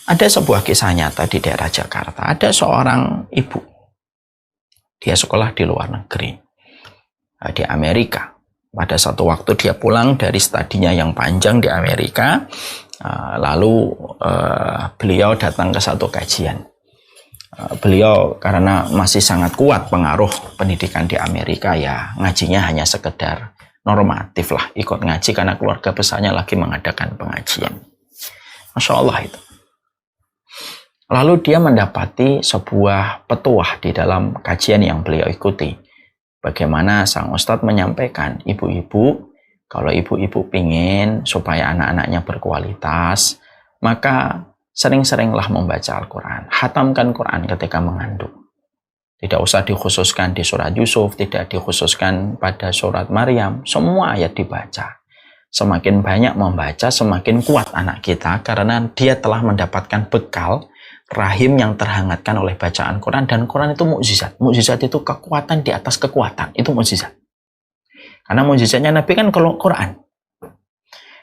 Ada sebuah kisah nyata di daerah Jakarta. Ada seorang ibu. Dia sekolah di luar negeri. Di Amerika. Pada satu waktu dia pulang dari studinya yang panjang di Amerika. Lalu beliau datang ke satu kajian. Beliau karena masih sangat kuat pengaruh pendidikan di Amerika, ya ngajinya hanya sekedar normatif lah. Ikut ngaji karena keluarga besarnya lagi mengadakan pengajian. Masya Allah itu. Lalu dia mendapati sebuah petuah di dalam kajian yang beliau ikuti. Bagaimana sang ustadz menyampaikan, ibu-ibu, kalau ibu-ibu pingin supaya anak-anaknya berkualitas, maka sering-seringlah membaca Al-Quran. Hatamkan Quran ketika mengandung. Tidak usah dikhususkan di surat Yusuf, tidak dikhususkan pada surat Maryam, semua ayat dibaca. Semakin banyak membaca, semakin kuat anak kita, karena dia telah mendapatkan bekal rahim yang terhangatkan oleh bacaan Quran, dan Quran itu mukjizat. Mukjizat itu kekuatan di atas kekuatan, itu mukjizat. Karena mukjizatnya Nabi kan Quran.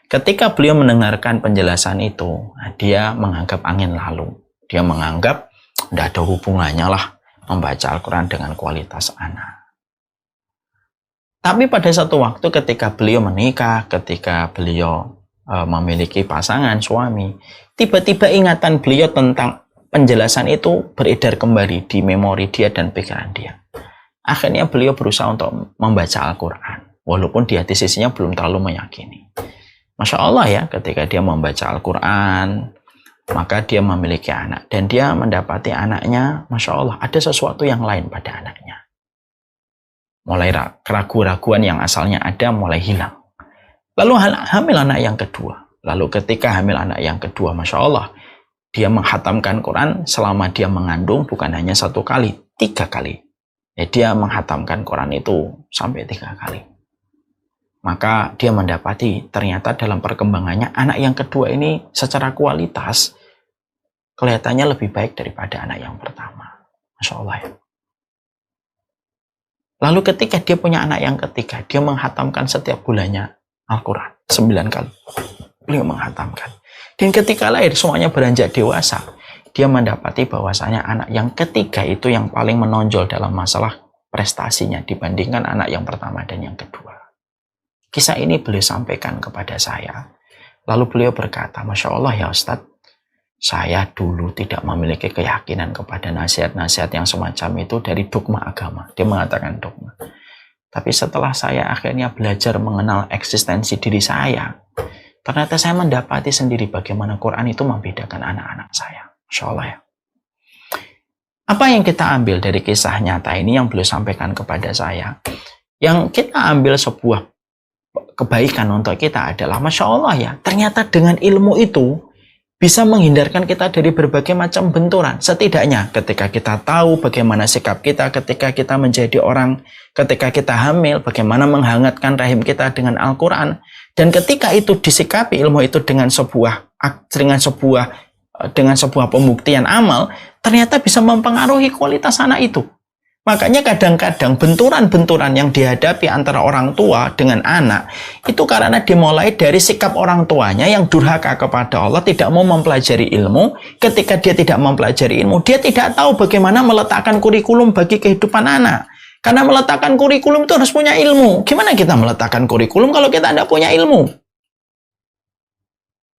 Ketika beliau mendengarkan penjelasan itu, dia menganggap angin lalu. Dia menganggap tidak ada hubungannya lah membaca Al-Quran dengan kualitas anak. Tapi pada satu waktu ketika beliau menikah, ketika beliau memiliki pasangan suami, tiba-tiba ingatan beliau tentang penjelasan itu beredar kembali di memori dia dan pikiran dia. Akhirnya beliau berusaha untuk membaca Al-Quran, walaupun di hati sisinya belum terlalu meyakini. Masya Allah ya, ketika dia membaca Al-Quran, maka dia memiliki anak. Dan dia mendapati anaknya, Masya Allah, ada sesuatu yang lain pada anaknya. Mulai keraguan-raguan yang asalnya ada mulai hilang. Lalu hamil anak yang kedua. Lalu ketika hamil anak yang kedua, Masya Allah, dia menghatamkan Quran selama dia mengandung, bukan hanya 1 kali, 3 kali. Ya, dia menghatamkan Quran itu sampai 3 kali. Maka dia mendapati ternyata dalam perkembangannya anak yang kedua ini secara kualitas kelihatannya lebih baik daripada anak yang pertama. Masya Allah ya. Lalu ketika dia punya anak yang ketiga, dia menghatamkan setiap bulannya Al-Quran 9 kali. Beliau menghatamkan. Dan ketika lahir semuanya beranjak dewasa, dia mendapati bahwasanya anak yang ketiga itu yang paling menonjol dalam masalah prestasinya dibandingkan anak yang pertama dan yang kedua. Kisah ini beliau sampaikan kepada saya. Lalu beliau berkata, Masya Allah ya Ustadz, saya dulu tidak memiliki keyakinan kepada nasihat-nasihat yang semacam itu dari dogma agama. Dia mengatakan dogma. Tapi setelah saya akhirnya belajar mengenal eksistensi diri saya, ternyata saya mendapati sendiri bagaimana Quran itu membedakan anak-anak saya. Masya Allah ya. Apa yang kita ambil dari kisah nyata ini yang beliau sampaikan kepada saya? Yang kita ambil sebuah kebaikan untuk kita adalah, Masya Allah ya, ternyata dengan ilmu itu bisa menghindarkan kita dari berbagai macam benturan. Setidaknya ketika kita tahu bagaimana sikap kita ketika kita menjadi orang, ketika kita hamil, bagaimana menghangatkan rahim kita dengan Al-Quran. Dan ketika itu disikapi ilmu itu dengan sebuah pembuktian amal, ternyata bisa mempengaruhi kualitas anak itu. Makanya kadang-kadang benturan-benturan yang dihadapi antara orang tua dengan anak itu karena dimulai dari sikap orang tuanya yang durhaka kepada Allah, tidak mau mempelajari ilmu. Ketika dia tidak mempelajari ilmu, dia tidak tahu bagaimana meletakkan kurikulum bagi kehidupan anak. Karena meletakkan kurikulum itu harus punya ilmu. Gimana kita meletakkan kurikulum kalau kita tidak punya ilmu?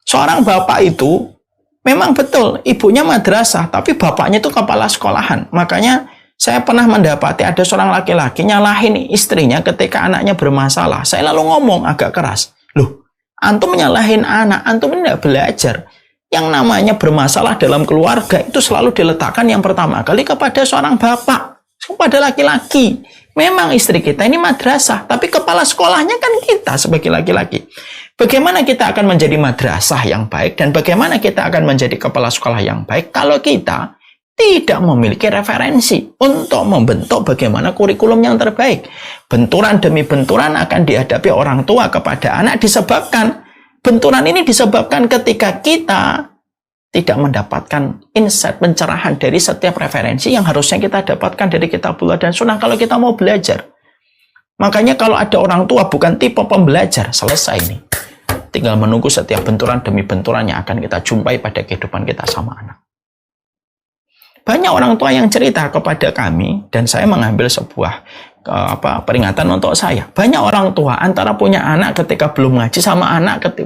Seorang bapak itu memang betul ibunya madrasah, tapi bapaknya itu kepala sekolahan. Makanya saya pernah mendapati ada seorang laki-laki nyalahin istrinya ketika anaknya bermasalah. Saya lalu ngomong agak keras. Loh, antum menyalahin anak, antum tidak belajar. Yang namanya bermasalah dalam keluarga itu selalu diletakkan yang pertama kali kepada seorang bapak, kepada laki-laki. Memang istri kita ini madrasah, tapi kepala sekolahnya kan kita sebagai laki-laki. Bagaimana kita akan menjadi madrasah yang baik dan bagaimana kita akan menjadi kepala sekolah yang baik kalau kita tidak memiliki referensi untuk membentuk bagaimana kurikulum yang terbaik. Benturan demi benturan akan dihadapi orang tua kepada anak benturan ini disebabkan ketika kita tidak mendapatkan insight pencerahan dari setiap referensi yang harusnya kita dapatkan dari kitabullah dan sunnah kalau kita mau belajar. Makanya kalau ada orang tua bukan tipe pembelajar, selesai ini. tinggal menunggu setiap benturan demi benturan yang akan kita jumpai pada kehidupan kita sama anak. Banyak orang tua yang cerita kepada kami, dan saya mengambil sebuah peringatan untuk saya. Banyak orang tua antara punya anak ketika belum ngaji sama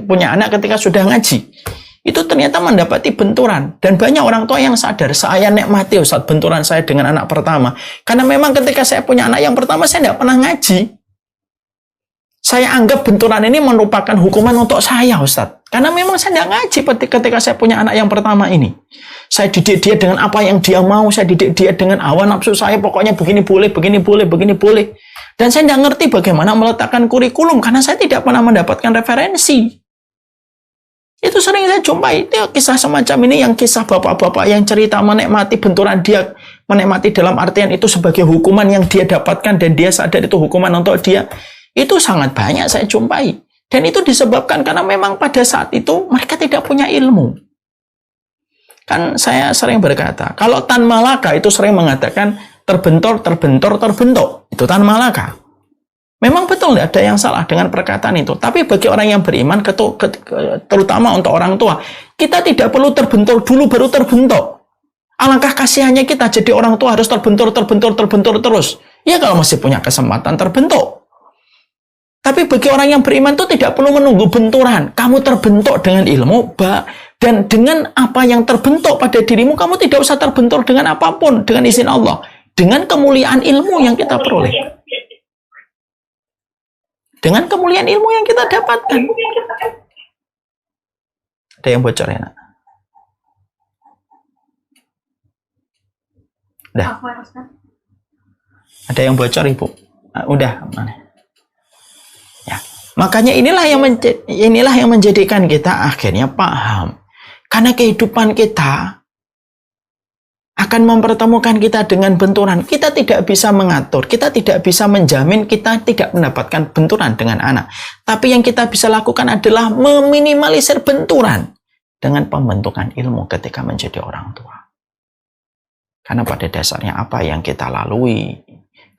punya anak ketika sudah ngaji, itu ternyata mendapati benturan. Dan banyak orang tua yang sadar, saya nikmati Ustaz benturan saya dengan anak pertama, karena memang ketika saya punya anak yang pertama saya tidak pernah ngaji. Saya anggap benturan ini merupakan hukuman untuk saya, Ustaz. Karena memang saya tidak ngaji ketika saya punya anak yang pertama ini. Saya didik dia dengan apa yang dia mau, saya didik dia dengan hawa nafsu saya, pokoknya begini boleh, begini boleh, begini boleh. Dan saya tidak ngerti bagaimana meletakkan kurikulum, karena saya tidak pernah mendapatkan referensi. Itu sering saya jumpai, kisah semacam ini, yang kisah bapak-bapak yang cerita menikmati benturan dia, menikmati dalam artian itu sebagai hukuman yang dia dapatkan, dan dia sadar itu hukuman untuk dia. Itu sangat banyak saya jumpai. Dan itu disebabkan karena memang pada saat itu mereka tidak punya ilmu. Kan saya sering berkata, kalau Tan Malaka itu sering mengatakan terbentur. Itu Tan Malaka. Memang betul tidak ada yang salah dengan perkataan itu. Tapi bagi orang yang beriman, terutama untuk orang tua, kita tidak perlu terbentur dulu baru terbentuk. Alangkah kasihannya kita jadi orang tua harus terbentur terus. Ya kalau masih punya kesempatan terbentuk. Tapi bagi orang yang beriman itu tidak perlu menunggu benturan. Kamu terbentuk dengan ilmu, dan dengan apa yang terbentuk pada dirimu, kamu tidak usah terbentur dengan apapun, dengan izin Allah. Dengan kemuliaan ilmu yang kita peroleh. Dengan kemuliaan ilmu yang kita dapatkan. Ada yang bocor ya, nak? Udah. Ada yang bocor, Ibu? Udah. Makanya inilah yang menjadikan kita akhirnya paham. Karena kehidupan kita akan mempertemukan kita dengan benturan. Kita tidak bisa mengatur, kita tidak bisa menjamin kita tidak mendapatkan benturan dengan anak. Tapi yang kita bisa lakukan adalah meminimalisir benturan dengan pembentukan ilmu ketika menjadi orang tua. Karena pada dasarnya apa yang kita lalui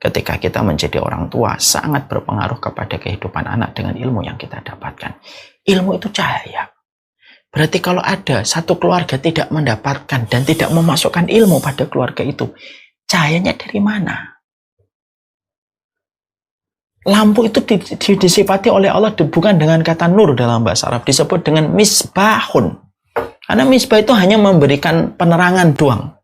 ketika kita menjadi orang tua sangat berpengaruh kepada kehidupan anak dengan ilmu yang kita dapatkan. Ilmu itu cahaya. Berarti kalau ada satu keluarga tidak mendapatkan dan tidak memasukkan ilmu pada keluarga itu, cahayanya dari mana? Lampu itu disifati oleh Allah bukan dengan kata nur dalam bahasa Arab, disebut dengan misbahun. Karena misbah itu hanya memberikan penerangan doang.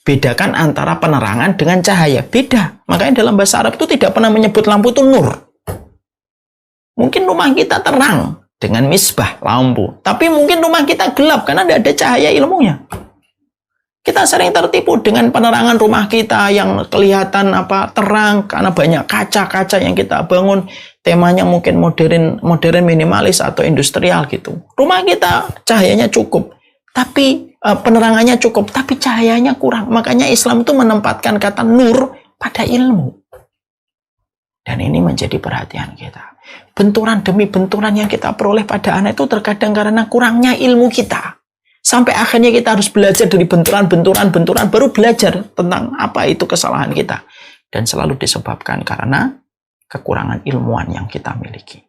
Bedakan antara penerangan dengan cahaya. Beda. Makanya dalam bahasa Arab itu tidak pernah menyebut lampu itu nur. Mungkin rumah kita terang dengan misbah, lampu. Tapi mungkin rumah kita gelap karena tidak ada cahaya ilmunya. Kita sering tertipu dengan penerangan rumah kita yang kelihatan terang karena banyak kaca-kaca yang kita bangun. Temanya mungkin modern minimalis atau industrial gitu. Rumah kita cahayanya cukup. Tapi penerangannya cukup, tapi cahayanya kurang. Makanya Islam itu menempatkan kata nur pada ilmu. Dan ini menjadi perhatian kita. Benturan demi benturan yang kita peroleh pada anak itu terkadang karena kurangnya ilmu kita. Sampai akhirnya kita harus belajar dari benturan, baru belajar tentang apa itu kesalahan kita. Dan selalu disebabkan karena kekurangan ilmuwan yang kita miliki.